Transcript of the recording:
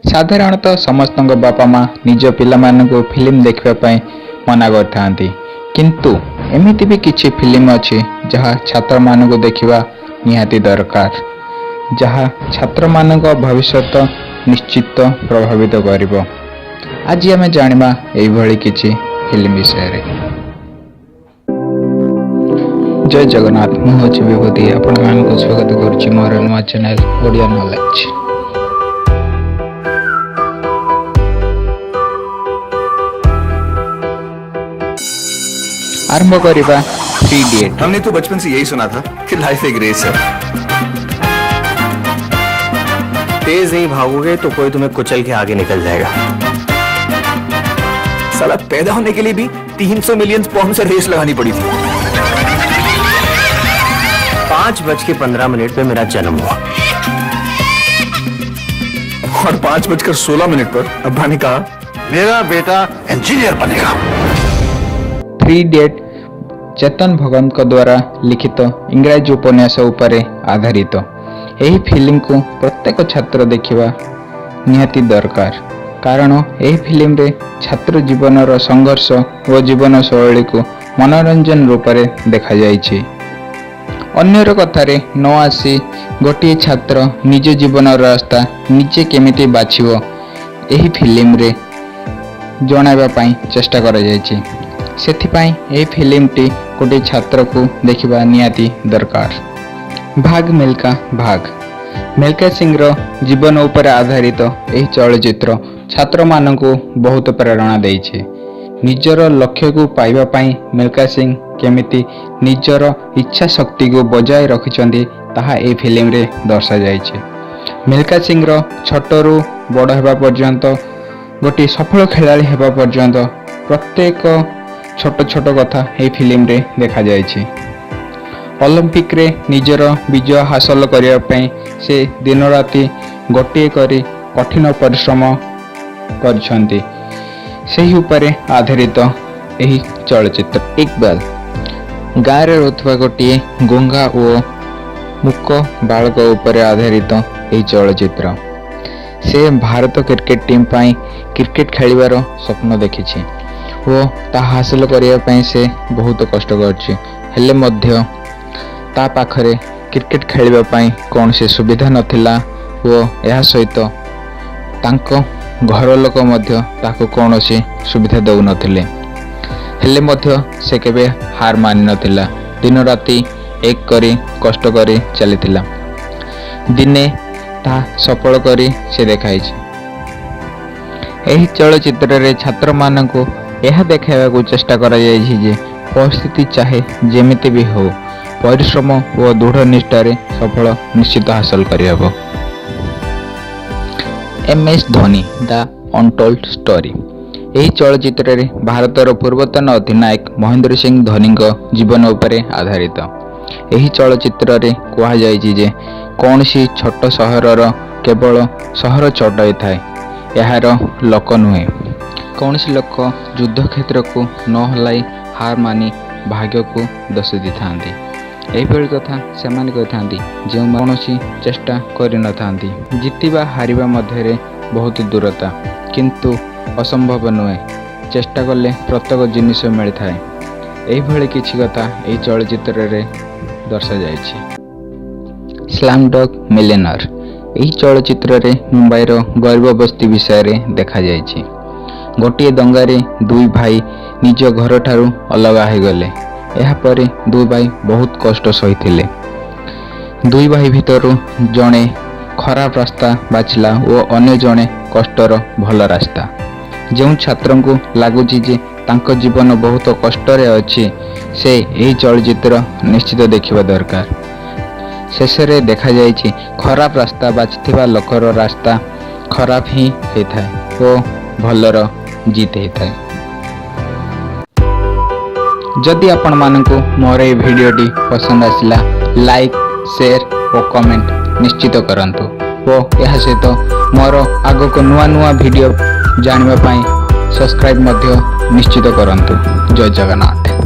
साधारणतः समस्त बापा माँ निज पिलामानंकु फिल्म देखा मना करथांती, किंतु एमिति भी किछि फिल्म अछि जहाँ छात्र मानक देखिबा निहाती दरकार, जहाँ छात्र मानक भविष्यत निश्चित प्रभावित करिबो। आज आमे जानिबा एई भली किछि फिल्म विषय रे। जय जगन्नाथ, मु होछि विभूति, आपण मानक स्वागत करूछि मोर नुवा चैनल ओडिया नॉलेज। आरंभ करिबा 3 इडियट। हमने तो बचपन से यही सुना था कि लाइफ एक रेस है। तेज नहीं भागोगे तो कोई तुम्हें कुचल के आगे निकल जाएगा। साला पैदा होने के लिए भी 300 मिलियन पाउंड से रेस लगानी पड़ी थी। 5:15 पे मेरा जन्म हुआ और 5:16 पर अब्बा ने कहा मेरा बेटा इंजीनियर बनेगा। 3 इडियट चेतन भगत द्वारा लिखित इंग्राजी उपन्यास उपरे आधारित यही फिल्म को प्रत्येक छात्र देखिबा निहाती दरकार, कारण यही फिल्म रे छात्र जीवनर संघर्ष और जीवन शैली को मनोरंजन रूप में देखा जाइछि। अन्यर कथारे न आसी गोटे छात्र निज जीवन रास्ता निजे केमिति बाछिबो यही फिल्म रे जणाइबा पई चेष्टा करा जाइछि। सेथिपाई यही फिल्मटी गोटे छात्र को देखिबा निहाती दरकार। भाग मिल्खा भाग मिल्खा सिंह रो जीवन उपर आधारित यही चलचित्र छात्र मानकु बहुत प्रेरणा देइछे। निजर लक्ष्य को पाइबा पई मिल्खा सिंह केमिति निजर इच्छा शक्ति को बजाय रखिछन्ती ताहा ए फिल्म रे दर्शा जाइछे। मिल्खा सिंह रो छोटरू बड़ हेबा पर्यंत गोटे सफल खिलाड़ी हेबा पर्यंत प्रत्येक छोट छोट कथा ए फिल्म रे देखा जाइछे। ओलंपिक रे निजर विजय हासिल करिया पई से दिन राति गोटे करी कठिन परिश्रम करछन्ती। सेही उपरे आधारित एही चलचित्र। इकबाल गाँव रे रहउथबा गोटे गुंगा और मूक बालक उपरे आधारित एही चलचित्र। से भारत क्रिकेट टीम पाई क्रिकेट खेलिबार स्वप्न देखिछि ओ ता हासिल करिया पई से बहुत कष्ट करछि, हेले मध्य ता पाखरे क्रिकेट खेलिबा पई कौनसी सुविधा नथिला ओ एहा सहित तांको घर लोक मध्य ताको कौनसी सुविधा दउ नथिले, हेले मध्य से केबे हार मानि नथिला। दिन राति एक करी कष्ट करी चलिथिला। दिने ता सफल करी से देखाइछि। एही चलचित्र रे छात्र मानको यह देखाइबाकू चेष्टा करा जाइछि जे परिस्थिति चाहे जेमिति भी हो परिश्रम और दृढ़ निष्ठारे सफल निश्चित हासिल करिहबो। MS Dhoni the untold story यही चलचित्र रे भारतर पूर्वतन अधिनायक महेंद्र सिंह धोनी जीवन उपरे आधारित। यही चलचित्र रे कहा जाइछि जे कौनसी छोट सहरर केवल सहर छोट थाए, यार लोक नुहे। कौनसी लोक युद्ध क्षेत्र को न हलाई हार मानी भाग्य को दोष दी थांती। एहिभଳି कथा सेमाने कहिथांती जो कौनसी चेष्टा करि न थांती। जितिबा हारिबा मध्यरे बहुत दूरता, किंतु असंभव नुहे। चेष्टा कले प्रत्येक जिनिस मिली थाए। एहिभଳି किछि कथा एही चलचित्र रे दर्शा जाइछि। स्लमडॉग मिलियनेयर एही चलचित्र रे मुंबईर गरीब बस्ती विषय रे देखा जाइछि। गोटे दंगारे दुई भाई निज घर ठारू अलग हो गले। यह परे दुई भाई बहुत कष्ट सहिथिले। दुई भाई भितरु जणे खराब रास्ता बाछिला और अन्य जणे कष्टर भल रास्ता। जो छात्र को लगुच जे तांको जीवन बहुत कष्ट रे अछि से यही चलचित्र निश्चित देखिबा दरकार। शेष रे देखा जाइछि खराब रास्ता बाछिथिबा लोकर रास्ता खराब ही होइथाय और भलर जीत होता है। जदि आपण मानकु मोर ए वीडियोटी पसंद आसिला लाइक शेयर और कमेंट निश्चित करंतु और यह सहित मोर आगो को नुआ नुआ वीडियो जानिबा पई सब्सक्राइब मध्य निश्चित करंतु। जय जगन्नाथ।